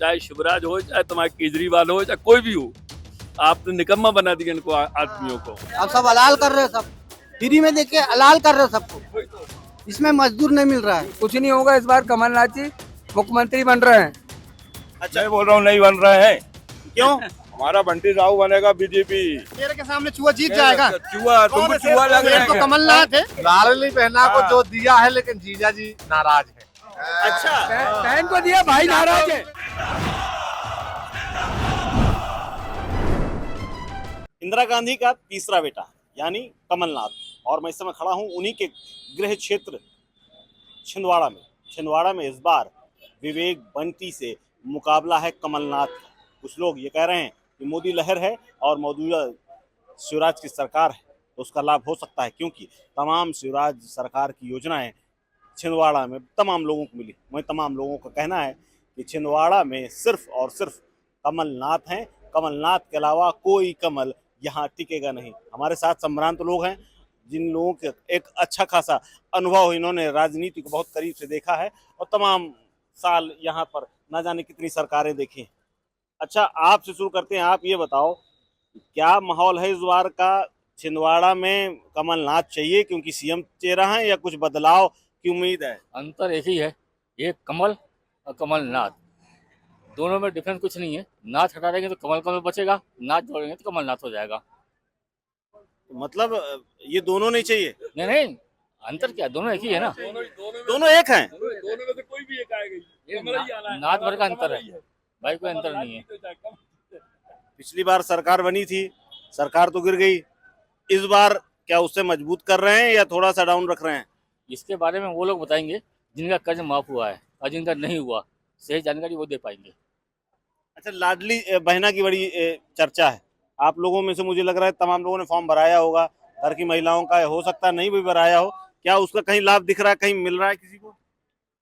चाहे शिवराज हो, चाहे तुम्हारे केजरीवाल हो, चाहे कोई भी हो, आपने निकम्मा बना दिया इनको आदमियों को। अब सब हलाल कर रहे हैं, सब फ्री में देके हलाल कर रहे हैं सबको। इसमें मजदूर नहीं मिल रहा है। कुछ नहीं होगा इस बार। कमलनाथ जी मुख्यमंत्री बन रहे हैं। अच्छा, मैं बोल रहा हूँ नहीं बन रहे हैं। क्यों? हमारा बंटी राव बनेगा बीजेपी। तेरे के सामने चूहा जीत जाएगा। चूहा, तुमको चूहा लग रहा तो है? कमलनाथ है। लाडली बहना को जो दिया है, लेकिन जीजा जी नाराज है। अच्छा, बहन को दिया, भाई नाराज है। इंदिरा गांधी का तीसरा बेटा यानी कमलनाथ, और मैं इस समय खड़ा हूं उन्हीं के गृह क्षेत्र छिंदवाड़ा में इस बार विवेक बंटी से मुकाबला है कमलनाथ का। कुछ लोग ये कह रहे हैं कि मोदी लहर है और मौजूदा शिवराज की सरकार है तो उसका लाभ हो सकता है, क्योंकि तमाम शिवराज सरकार की योजनाएं छिंदवाड़ा में तमाम लोगों को मिली। वहीं तमाम लोगों का कहना है कि छिंदवाड़ा में सिर्फ और सिर्फ कमलनाथ हैं, कमलनाथ के अलावा कोई कमल यहाँ टिकेगा नहीं। हमारे साथ संभ्रांत लोग हैं जिन लोगों के एक अच्छा खासा अनुभव, इन्होंने राजनीति को बहुत करीब से देखा है और तमाम साल यहाँ पर न जाने कितनी सरकारें देखी हैं। अच्छा, आपसे शुरू करते हैं। आप ये बताओ, क्या माहौल है इस बार का छिंदवाड़ा में? कमलनाथ चाहिए क्योंकि सीएम चेहरा है, या कुछ बदलाव की उम्मीद है? अंतर एक ही है, एक कमल और कमलनाथ, दोनों में डिफरेंस कुछ नहीं है। नाथ हटा देंगे तो कमल कमल बचेगा, नाथ जोड़ेंगे तो कमलनाथ हो जाएगा। मतलब ये दोनों नहीं चाहिए? नहीं नहीं, अंतर क्या, दोनों एक ही है ना। दोनों एक हैं। दोनों में से कोई भी एक आएगा। नाथ भर का अंतर है भाई, कोई अंतर नहीं है। पिछली बार सरकार बनी थी, सरकार तो गिर गई। इस बार क्या उससे मजबूत कर रहे हैं या थोड़ा सा डाउन रख रहे हैं? इसके बारे में वो लोग बताएंगे जिनका कर्ज माफ हुआ है, और जिनका नहीं हुआ सही जानकारी वो दे पाएंगे। अच्छा, लाडली बहना की बड़ी चर्चा है आप लोगों में से। मुझे लग रहा है तमाम लोगों ने फॉर्म भराया होगा, घर की महिलाओं का हो सकता है नहीं भी भराया हो। क्या उसका कहीं लाभ दिख रहा है, कहीं मिल रहा है किसी को?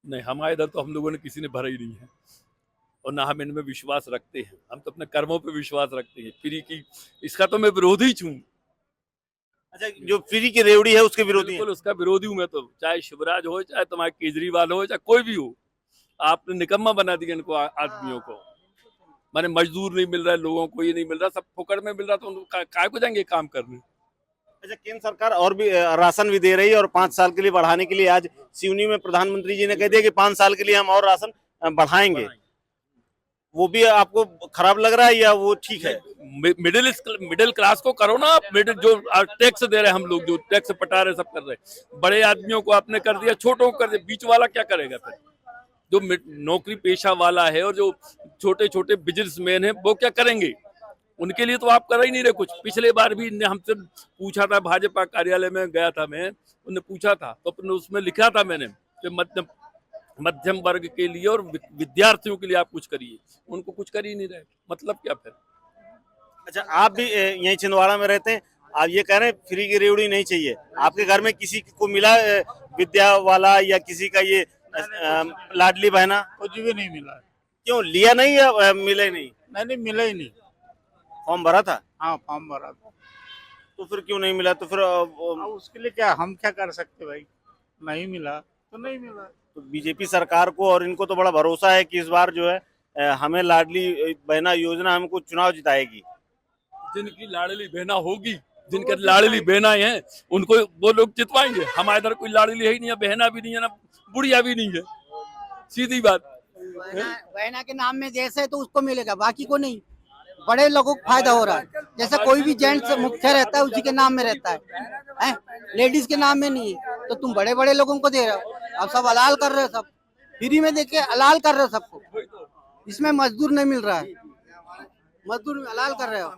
नहीं, हमारे इधर तो हम लोगों ने किसी ने भरा ही नहीं है, और ना हम इनमें विश्वास रखते हैं। हम तो अपने कर्मों पे विश्वास रखते हैं। फ्री की इसका तो मैं विरोधी छूं। अच्छा, जो फ्री की रेवड़ी है उसके विरोधी हैं? बिल्कुल उसका विरोधी हूं मैं तो। चाहे शिवराज हो, चाहे तुम्हारे केजरीवाल हो, चाहे कोई भी हो, आपने निकम्मा बना दिया इनको आदमियों को। माने मजदूर नहीं मिल रहा है लोगों को, ये नहीं मिल रहा, सब फुकड़ में मिल रहा, तो उनको काय को जाएंगे काम करने। अच्छा, केंद्र सरकार और भी राशन भी दे रही है और 5 साल के लिए बढ़ाने के लिए आज सिवनी में प्रधानमंत्री जी ने कह दिया कि 5 साल के लिए हम और राशन बढ़ाएंगे। वो भी आपको खराब लग रहा है या वो ठीक है? मिडिल क्लास को करो ना आप। मिडिल जो टैक्स दे रहे हैं हम लोग, जो टैक्स पटा रहे सब कर रहे हैं, बड़े आदमियों को आपने कर दिया, छोटों को कर दिया, बीच वाला क्या करेगा फिर? जो नौकरी पेशा वाला है और जो छोटे छोटे बिजनेसमैन है वो क्या करेंगे? उनके लिए तो आप कर ही नहीं रहे कुछ। पिछले बार भी हमसे पूछा था, भाजपा कार्यालय में गया था मैं, उन्होंने पूछा था तो अपने उसमें लिखा था मैंने कि मध्यम वर्ग के लिए और विद्यार्थियों के लिए आप कुछ करिए। उनको कुछ कर ही नहीं रहे, मतलब क्या फिर? अच्छा, आप भी यहीं छिंदवाड़ा में रहते हैं, आप ये कह रहे हैं फ्री की रेवड़ी नहीं चाहिए। आपके घर में किसी को मिला विद्या वाला या किसी का ये लाडली बहना? कुछ भी नहीं मिला। क्यों लिया नहीं या मिले नहीं? नहीं, मिला ही नहीं। फॉर्म भरा था? हाँ, फॉर्म भरा था। तो फिर क्यों नहीं मिला? तो फिर उसके लिए क्या हम क्या कर सकते भाई? नहीं मिला तो नहीं मिला। तो बीजेपी सरकार को और इनको तो बड़ा भरोसा है कि इस बार जो है हमें लाडली बहना योजना हमको चुनाव जिताएगी। जिनकी लाडली बहना होगी, जिनके लाडली बहनाएं हैं, उनको वो लोग जितवाएंगे। हमारे इधर कोई लाडली है ही नहीं है, बहना भी नहीं है, ना बुढ़िया भी नहीं है, सीधी बात। बहना के नाम में जैसे तो उसको मिलेगा, बाकी को नहीं। बड़े लोगों को फायदा हो रहा है। जैसे कोई भी जेंट्स मुख्य रहता है उसी के नाम में रहता है, लेडीज के नाम में नहीं है। तो तुम बड़े बड़े लोगों को दे रहे हो। अब सब हलाल कर रहे हो, सब फ्री में देके हलाल कर रहे हो सबको। इसमें मजदूर नहीं मिल रहा है, मजदूर हलाल कर रहे हो।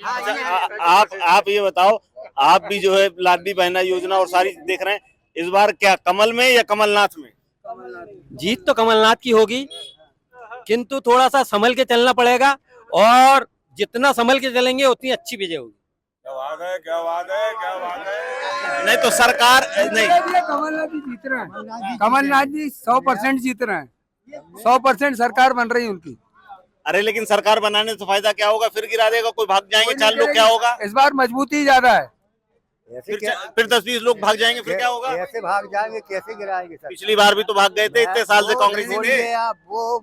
अच्छा, आप ये बताओ, आप भी जो है लाडली बहना योजना और सारी देख रहे हैं, इस बार क्या कमल में या कमलनाथ में? जीत तो कमलनाथ की होगी, किंतु थोड़ा सा संभल के चलना पड़ेगा, और जितना संभल के चलेंगे उतनी अच्छी विजय होगी। क्या बात है, क्या बात है, क्या बात है। नहीं तो सरकार नहीं, कमलनाथ जी जीत रहे हैं। कमलनाथ जी 100% जीत रहे हैं। 100% सरकार बन रही है उनकी। अरे लेकिन सरकार बनाने से फायदा क्या होगा? फिर गिरा देगा, कोई भाग जाएंगे 4 लोग, क्या होगा? इस बार मजबूती ज्यादा है। ऐसे फिर 10-20 लोग भाग जाएंगे, फिर क्या होगा? कैसे भाग जाएंगे, कैसे गिराएंगे सर? पिछली बार भी तो भाग गए थे, इतने साल से कांग्रेसी थे। छोड़िए आप, वो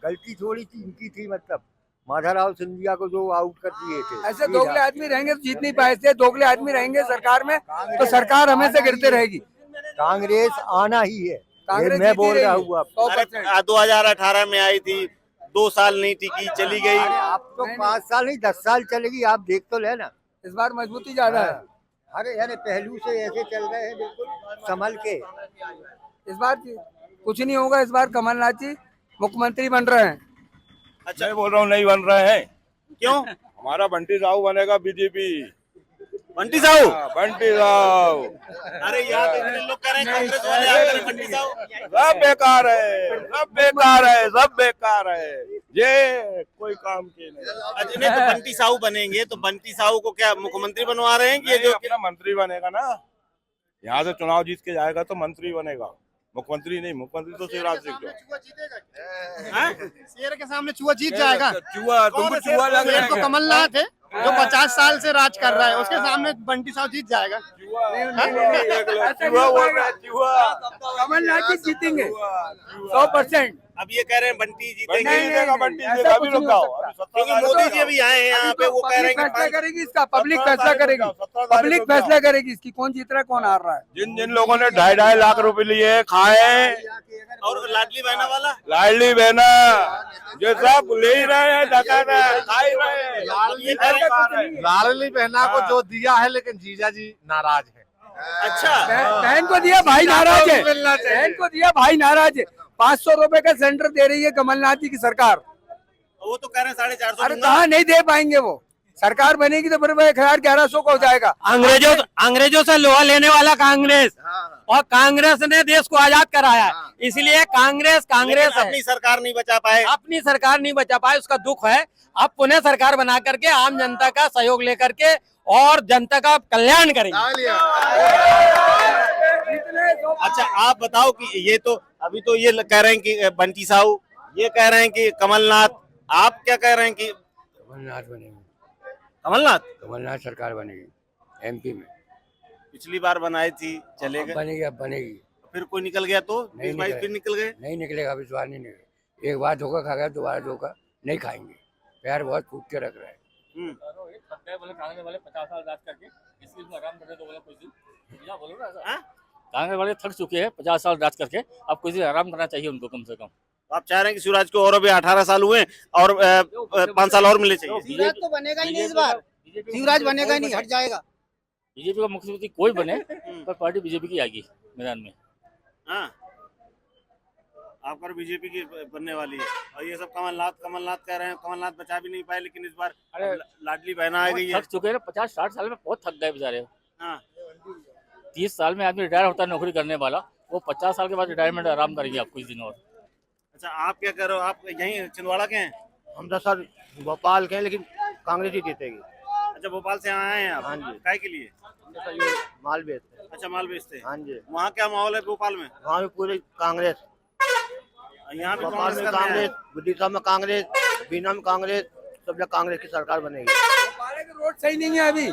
गलती थोड़ी सी इनकी थी, मतलब माधवराव सिंधिया को जो आउट कर दिए थे। ऐसे दोगले आदमी रहेंगे तो जीत नहीं पाए थे। दोगले आदमी रहेंगे सरकार में तो सरकार हमेशा गिरते रहेगी। कांग्रेस आना ही है, कांग्रेस मैं जीती बोल रहा रहेगी, हूँ। 100%। 2018 में आई थी, 2 साल नहीं टिकी, चली गई। आप तो 5 साल नहीं 10 साल चलेगी, आप देख तो लेना। इस बार मजबूती ज्यादा है। अरे पहलू से ऐसे चल रहे हैं बिल्कुल संभल के। इस बार कुछ नहीं होगा। इस बार कमलनाथ जी मुख्यमंत्री बन रहे हैं। अच्छा, मैं बोल रहा हूँ नहीं बन रहे हैं। क्यों? हमारा बंटी साहू बनेगा बीजेपी। बंटी साहू? बंटी साहू। अरे यार, इतने लोग कह रहे हैं कांग्रेस वाले आ गए, बंटी साहू। सब बेकार है, सब बेकार है, सब बेकार है, ये कोई काम के नहीं। अच्छा, नहीं तो बंटी साहू बनेंगे तो बंटी साहू को क्या मुख्यमंत्री बनवा रहे हैं कि ये जो अपना मंत्री बनेगा ना, यहाँ से चुनाव जीत के जाएगा तो मंत्री बनेगा, मुख्यमंत्री नहीं। मुख्यमंत्री तो शिवराज सिंह जो शेर के सामने चूहा जीत जाएगा। चूहा, तुमको चूहा लग रहा शेर तो है। कमलनाथ है जो 50 साल से राज कर रहा है, उसके सामने बंटी साहू जीत जाएगा। कमलनाथ जी जीतेंगे 100%। अब ये कह रहे हैं बंटी जीतेंगे। बंटी जीतेगा, अभी रुक जाओ। क्योंकि मोदी जी अभी आए हैं यहाँ पे, वो कह रहे हैं फैसला कि करेगी इसका, पब्लिक फैसला करेगी। पब्लिक फैसला करेगी इसकी, कौन जीत रहा है कौन हार रहा है। जिन जिन लोगों ने 2.5 लाख रुपए लिए खाए, और लाडली बहना वाला, लाडली बहना, जो सब ले ही रहे हैं, खा ही रहे हैं। लाडली बहना को जो दिया है, लेकिन जीजा जी नाराज है। अच्छा, बहन को दिया भाई नाराज है, बहन को दिया भाई नाराज है। 500 रुपए का सिलेंडर दे रही है कमलनाथ जी की सरकार। वो तो कह रहे हैं 450। अरे कहाँ नहीं दे पाएंगे वो। सरकार बनेगी तो फिर 1100 का हो जाएगा। अंग्रेजों से लोहा लेने वाला कांग्रेस, और कांग्रेस ने देश को आजाद कराया, इसलिए कांग्रेस है। अपनी सरकार नहीं बचा पाए। अपनी सरकार नहीं बचा पाए, उसका दुख है। अब पुनः सरकार बना करके आम जनता का सहयोग लेकर के और जनता का कल्याण करेंगे। अच्छा, आप बताओ कि ये तो अभी तो ये कह रहे हैं कि बंटी साहू, ये कह रहे हैं कि कमलनाथ, आप क्या कह रहे हैं कि कमलनाथ बनेगी, कमलनाथ सरकार बनेगी एमपी में। पिछली बार बनाई थी, चले गए। बनेगी, अब बनेगी। फिर कोई निकल गया तो 20-22 फिर निकल गए। नहीं निकलेगा, विश्वास नहीं निकलेगा। एक बार धोखा खा गया, दोबारा धोखा नहीं खाएंगे। पैर बहुत फूट के रख रहे हैं। कांग्रेस वाले 50 साल राज करके इस चीज में आराम करने दो, बोला कुछ दिन बोलो ना। कांग्रेस वाले थक चुके हैं 50 साल राज करके, अब कुछ दिन आराम करना चाहिए उनको कम से कम। आप चाह रहे हैं कि शिवराज को और अभी 18 साल हुए और 5 साल और मिलने चाहिए। शिवराज तो बनेगा ही नहीं इस बार। शिवराज बनेगा ही नहीं, हट जाएगा। बीजेपी का मुख्यमंत्री कोई बने पर पार्टी बीजेपी की आएगी मैदान में। हाँ, आपका बीजेपी की बनने वाली है। और ये सब कमलनाथ कह रहे हैं, कमलनाथ बचा भी नहीं पाए, लेकिन इस बार लाडली बहना आ गई है। थक चुके हैं 50-60 साल में, बहुत थक गए बेचारे। हाँ, 30 साल में आदमी रिटायर होता है नौकरी करने वाला, वो 50 साल के बाद रिटायरमेंट आराम करेंगे आप कुछ दिन और। अच्छा, आप क्या कर रहे हो? आप यहीं छिंदवाड़ा के हैं? हम तो सर भोपाल के हैं, लेकिन कांग्रेस ही जीतेगी। अच्छा, भोपाल से आए हैं आप? हाँ जी। काय के लिए? माल बेचते। अच्छा, माल बेचते हैं। हाँ जी। वहाँ क्या माहौल है भोपाल में? वहाँ भी पूरी कांग्रेस, यहाँ भी भोपाल में कांग्रेस, विदिशा में कांग्रेस, बीना में कांग्रेस, सब जगह कांग्रेस की सरकार बनेगी। भोपाल की रोड सही नहीं है अभी,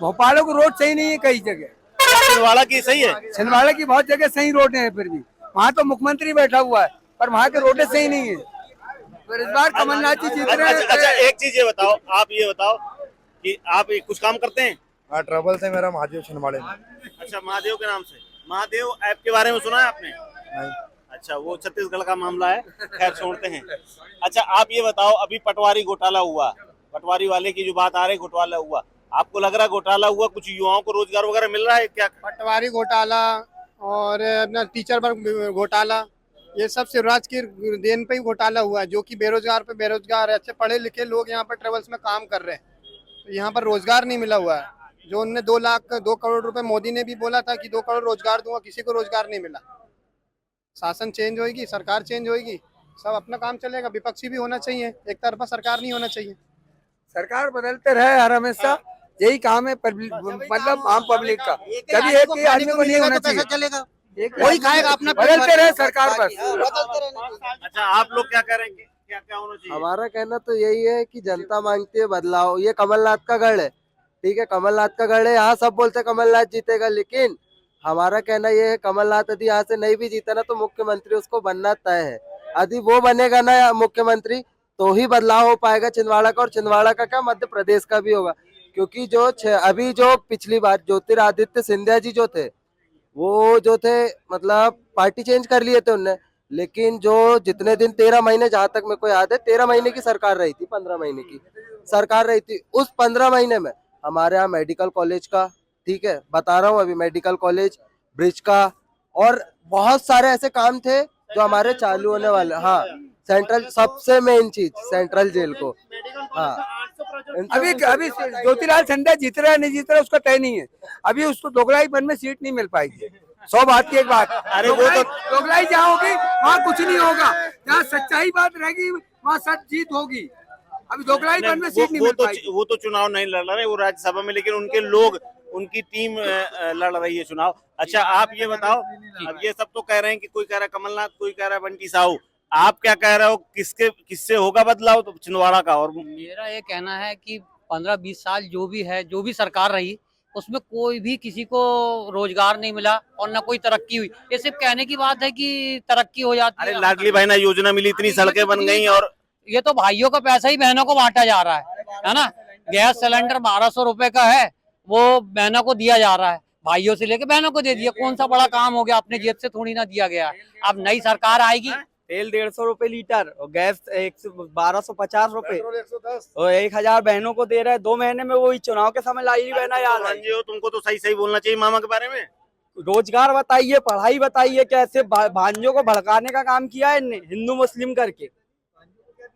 भोपाल को रोड सही नहीं है कई जगह। छिंदवाड़ा की सही है? छिंदवाड़ा की बहुत जगह सही रोड है, फिर भी वहाँ तो मुख्यमंत्री बैठा हुआ है, पर वहाँ के रोड सही नहीं है। फिर इस बार कमलनाथ जी जीत रहे हैं। अच्छा, एक चीज ये बताओ, आप ये बताओ कि आप कुछ काम करते हैं? ट्रबल से मेरा महादेव छिंदवाड़े में। अच्छा, महादेव के नाम से। महादेव ऐप के बारे में सुना है आपने? नहीं। अच्छा, वो छत्तीसगढ़ का मामला है, खैर छोड़ते हैं। अच्छा, आप ये बताओ, अभी पटवारी घोटाला हुआ, पटवारी वाले की जो बात आ रही घोटाला हुआ, आपको लग रहा है घोटाला हुआ, कुछ युवाओं को रोजगार वगैरह मिल रहा है क्या? पटवारी घोटाला और अपना टीचर वर्ग घोटाला, ये सब शिवराज की देन पे ही घोटाला हुआ है। जो कि बेरोजगार पे बेरोजगार है, अच्छे पढ़े लिखे लोग यहाँ पर ट्रेवल्स में काम कर रहे हैं, तो यहाँ पर रोजगार नहीं मिला हुआ है। जो उनने 2 करोड़ रुपए मोदी ने भी बोला था कि 2 करोड़ रोजगार दूंगा, किसी को रोजगार नहीं मिला। शासन चेंज होगी, सरकार चेंज होगी, सब अपना काम चलेगा। विपक्षी भी होना चाहिए, एक तरफा सरकार नहीं होना चाहिए। सरकार बदलते रहे हर हमेशा, यही काम है मतलब आम पब्लिक का। कभी एक ही आदमी को नहीं होना चाहिए, चलेगा, वही खाएगा अपना। बदलते रहे सरकार बस। बदलते रहना। अच्छा, आप लोग क्या कह रहे हैं, क्या क्या होना चाहिए? हमारा कहना तो यही है कि जनता मांगती है बदलाव। ये कमलनाथ का गढ़ है, ठीक है, कमलनाथ का गढ़ है, यहाँ सब बोलते कमलनाथ जीतेगा, लेकिन हमारा कहना ये है कमलनाथ यदि यहाँ से नहीं भी जीता ना तो मुख्यमंत्री उसको बनना तय है। यदि वो बनेगा ना मुख्यमंत्री तो ही बदलाव हो पाएगा छिंदवाड़ा का, और छिंदवाड़ा का क्या मध्य प्रदेश का भी होगा। क्योंकि जो अभी जो पिछली बार ज्योतिरादित्य सिंधिया जी जो थे वो जो थे मतलब पार्टी चेंज कर लिए थे उनने, लेकिन जो जितने दिन 13 महीने जहां तक मेरे को याद है 13 महीने की सरकार रही थी, 15 महीने की सरकार रही थी, उस 15 महीने में हमारे यहाँ मेडिकल कॉलेज का, ठीक है बता रहा हूँ अभी, मेडिकल कॉलेज, ब्रिज का और बहुत सारे ऐसे काम थे जो हमारे चालू होने वाले। हाँ, सेंट्रल सबसे मेन चीज सेंट्रल जेल को, हाँ अभी ज्योतिरादित्य सिंधिया जीत रहा है नहीं जीत रहा उसका तय नहीं है। अभी उसको दोगलाईपन में सीट नहीं मिल पाएगी। 100 बात की एक बात, अरे वो तो दोगलाई जहाँ होगी वहाँ कुछ नहीं होगा, जहाँ सच्चाई बात रहेगी वहाँ सच जीत होगी। अभी दोगलाईपन में सीट नहीं मिल पाएगी। वो तो चुनाव नहीं लड़ रहे वो राज्यसभा में, लेकिन उनके लोग उनकी टीम लड़ रही है चुनाव। अच्छा आप ये बताओ, अब ये सब तो कह रहे हैं कि कोई कह रहा है कमलनाथ, कोई कह रहा है बंटी साहू, आप क्या कह रहे हो, किससे होगा बदलाव तो छिंदवाड़ा का? और मेरा ये कहना है कि 15-20 साल जो भी है, जो भी सरकार रही उसमें कोई भी किसी को रोजगार नहीं मिला और न कोई तरक्की हुई। ये सिर्फ कहने की बात है कि तरक्की हो जाती है। अरे लाडली बहना योजना मिली, इतनी सड़कें बन गई, और ये तो भाइयों का पैसा ही बहनों को बांटा जा रहा है ना। गैस सिलेंडर 1200 रुपए का है, वो बहनों को दिया जा रहा है, भाइयों से लेके बहनों को दे दिया। कौन सा बड़ा काम हो गया, अपने जेब से थोड़ी ना दिया गया। अब नई सरकार आएगी, तेल 150 रुपए लीटर और गैस 1250 रुपए और 1000 बहनों को दे रहा है। 2 महीने में वही चुनाव के समय लाई बहना याद है। तुमको तो सही बोलना चाहिए मामा के बारे में। रोजगार बताइए, पढ़ाई बताइए, कैसे भांजों को भड़काने का काम किया है इनने हिंदू मुस्लिम करके,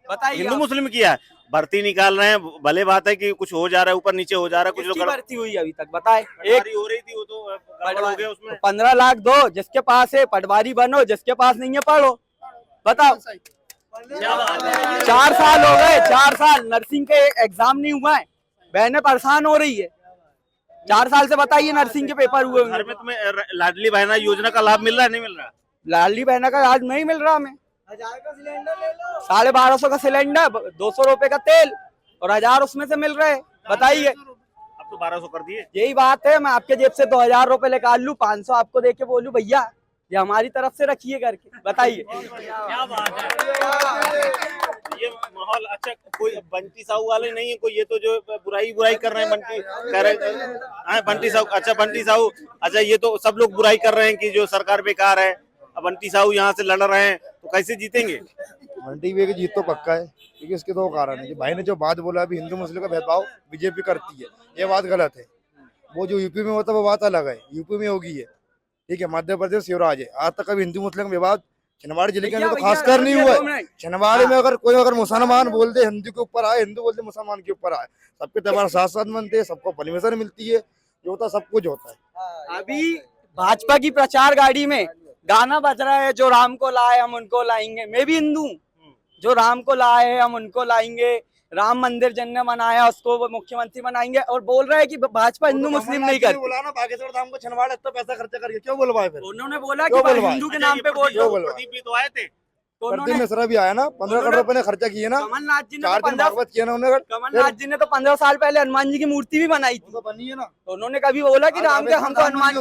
बताइए। हिंदू मुस्लिम किया है, भर्ती निकाल रहे हैं, भले बात है कि कुछ हो जा रहा है, ऊपर नीचे हो जा रहा है, कुछ लोग भर्ती हुई अभी तक बताए। एक हो रही थी वो तो गड़बड़ हो गया उसमें। 15 लाख दो, जिसके पास है पटवारी बनो, जिसके पास नहीं है पढ़ो। बताओ 4 साल हो गए, 4 साल नर्सिंग के एग्जाम नहीं हुआ है, बहनें परेशान हो रही है। 4 साल से बताइए नर्सिंग के पेपर हुए। घर में तुम्हें लाडली बहना योजना का लाभ मिल रहा है नहीं मिल रहा? लाडली बहना का लाभ नहीं मिल रहा हमें। 1250 का सिलेंडर, 200 रुपए का तेल और 1000 उसमें से मिल रहे। बताइए, अब तो 1200 कर दिए। यही बात है, मैं आपके जेब से 2000 रुपए निकाल लूं, 500 आपको दे के बोलूं भैया ये हमारी तरफ से रखिए करके। बताइए क्या बात है ये माहौल। अच्छा कोई बंटी साहू वाले नहीं है कोई, ये तो जो बुराई कर रहे हैं बंटी कह रहे बंटी साहू। अच्छा बंटी साहू, अच्छा ये तो सब लोग बुराई कर रहे हैं कि जो सरकार बेकार है, अब बंटी साहू यहाँ से लड़ रहे हैं तो कैसे जीतेंगे? बंटी की जीत तो पक्का है, क्योंकि इसके 2 कारण है। भाई ने जो बात बोला अभी हिंदू मुस्लिम का भेदभाव बीजेपी करती है, ये बात गलत है। वो जो यूपी में होता है वो बात अलग है, यूपी में होगी है, ठीक है, मध्य प्रदेश शिवराज है। आज तक कभी हिंदू मुस्लिम का विवाद छिंदवाड़ा जिले के अंदर तो खासकर नहीं हुआ है। छिंदवाड़ा में अगर मुसलमान बोल दे हिंदू के ऊपर आए, हिंदू बोल दे मुसलमान के ऊपर आए, सबके त्योहार साथ साथ मनते हैं, सबको परमिशन मिलती है, जो होता सब कुछ होता है। अभी भाजपा की प्रचार गाड़ी में गाना बज रहा है, जो राम को लाए हम उनको लाएंगे। मैं भी हिंदू, जो राम को लाए हैं हम उनको लाएंगे, राम मंदिर जिनने बनाया उसको वो मुख्यमंत्री बनाएंगे, और बोल रहा है कि भाजपा हिंदू मुस्लिम नहीं करती। बोला ना बागेश्वर धाम को छिंदवाड़ा इतना पैसा खर्चा करके क्यों बोलवाए? फिर उन्होंने बोला कि हिंदू के नाम पे वोट दो। प्रदीप भी तो आए थे, प्रदीप मिश्रा भी आया ना, 15 करोड़ रुपए ने खर्चा किए ना, कमलनाथ जी ने 4 दिन भागवत किया ना उन्होंने। कमलनाथ जी ने तो 15 साल पहले हनुमान जी की मूर्ति भी बनाई थी, तो बनी है ना। तो उन्होंने कभी बोला कि राम के हमको हनुमान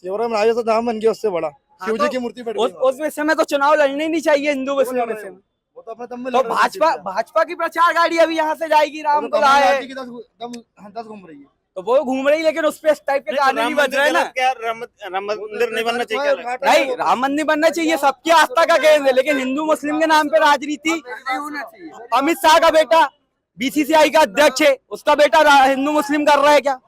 सेवर में आया तो धाम बन गया उससे बड़ा, शिव जी की मूर्ति बैठ गई। उस विषय में तो चुनाव लड़ने ही नहीं चाहिए हिंदू मुस्लिम में से। वो तो अपने दम में तो भाजपा की प्रचार गाड़ी अभी यहाँ से जाएगी, राम को लाए, 10 घूम रही है, तो वो घूम रही, लेकिन उस पे इस टाइप के गाने नहीं बज रहे ना। क्या राम मंदिर नहीं बनना चाहिए? नहीं, राम मंदिर बनना चाहिए, सबकी आस्था का केंद्र है, लेकिन हिंदू मुस्लिम के नाम पे राजनीति। अमित शाह का बेटा बीसीसीआई का अध्यक्ष है, उसका बेटा हिंदू मुस्लिम कर रहा है क्या?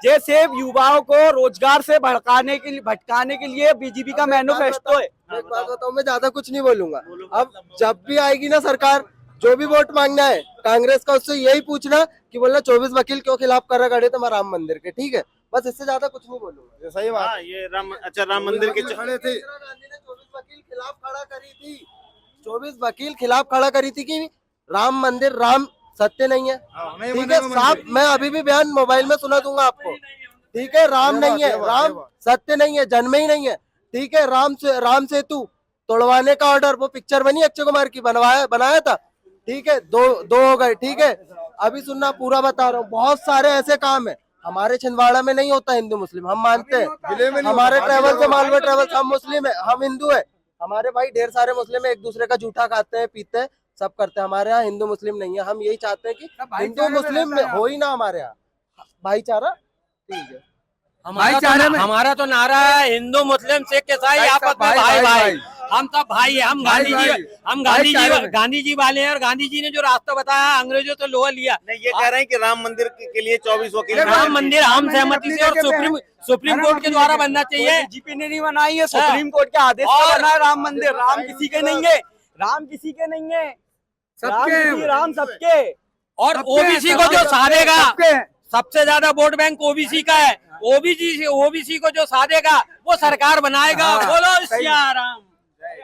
जैसे युवाओं को रोजगार से भटकाने के लिए बीजेपी का मैनिफेस्टो है। एक बात बताऊं, मैं ज्यादा कुछ नहीं बोलूंगा। अब जब भी आएगी ना सरकार, जो भी वोट मांगना है कांग्रेस का, उससे यही पूछना कि बोलना 24 वकील क्यों खिलाफ कर रहा खड़े थे राम मंदिर के, ठीक है, बस इससे ज्यादा कुछ नहीं बोलूंगा। सही बात है। ये राम मंदिर के खड़े थे, 24 वकील खिलाफ खड़ा करी थी, 24 वकील खिलाफ खड़ा करी थी कि राम मंदिर राम सत्य नहीं है, ठीक है साहब। मैं अभी भी बयान मोबाइल में सुना दूंगा आपको, ठीक है, राम नहीं है, राम सत्य नहीं है, जन्म ही नहीं है, ठीक है। राम सेतु तोड़वाने का ऑर्डर, वो पिक्चर बनी अक्षय कुमार की, बनाया था, ठीक है, दो हो गए, ठीक है। अभी सुनना, पूरा बता रहा हूँ, बहुत सारे ऐसे काम है हमारे छिंदवाड़ा में नहीं होता हिंदू मुस्लिम, हम मानते हैं। हमारे ट्रेवल्स है, मालवा ट्रेवल्स, हम मुस्लिम है, हम हिंदू है। हमारे भाई ढेर सारे मुस्लिम है, एक दूसरे का जूठा खाते हैं, पीते हैं, सब करते हैं। हमारे यहाँ हिंदू मुस्लिम नहीं है। हम यही चाहते हैं कि हिंदू मुस्लिम में हो ही ना हमारे यहाँ भाईचारा। ठीक है, हमारा तो नारा है हिंदू मुस्लिम सिख ईसाई आपस में भाई भाई, हम सब भाई है। हम गांधी जी वाले हैं, और गांधी जी ने जो रास्ता बताया अंग्रेजों से लोहा लिया। नहीं, ये कह रहे हैं कि राम मंदिर के लिए 24 वकील, राम मंदिर हम सहमति से और सुप्रीम कोर्ट के द्वारा बनना चाहिए। बीजेपी ने नहीं बनाई है, सुप्रीम कोर्ट के आदेश से बना है राम मंदिर। राम किसी के नहीं है, राम किसी के नहीं है, सबके, राम सबके। और ओबीसी को जो साधेगा, सबसे ज्यादा वोट बैंक ओबीसी का है। ओबीसी को जो साधेगा वो सरकार बनाएगा। बोलो सिया राम।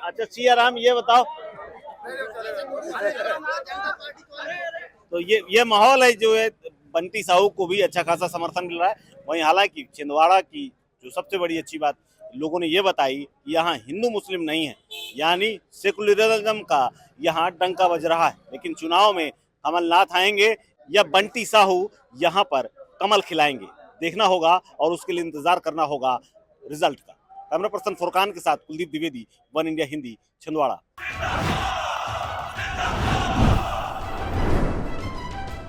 अच्छा सिया राम, ये बताओ, तो ये माहौल है जो है, बंटी साहू को भी अच्छा खासा समर्थन मिल रहा है। वहीं हालांकि छिंदवाड़ा की जो सबसे बड़ी अच्छी बात लोगों ने ये बताई कि यहाँ हिंदू मुस्लिम नहीं है, यानी सेकुलरिज्म का यहाँ डंका बज रहा है। लेकिन चुनाव में कमलनाथ आएंगे या बंटी साहू यहाँ पर कमल खिलाएंगे, देखना होगा और उसके लिए इंतजार करना होगा रिजल्ट का। कैमरा पर्सन फुरकान के साथ कुलदीप द्विवेदी, वन इंडिया हिंदी, छिंदवाड़ा।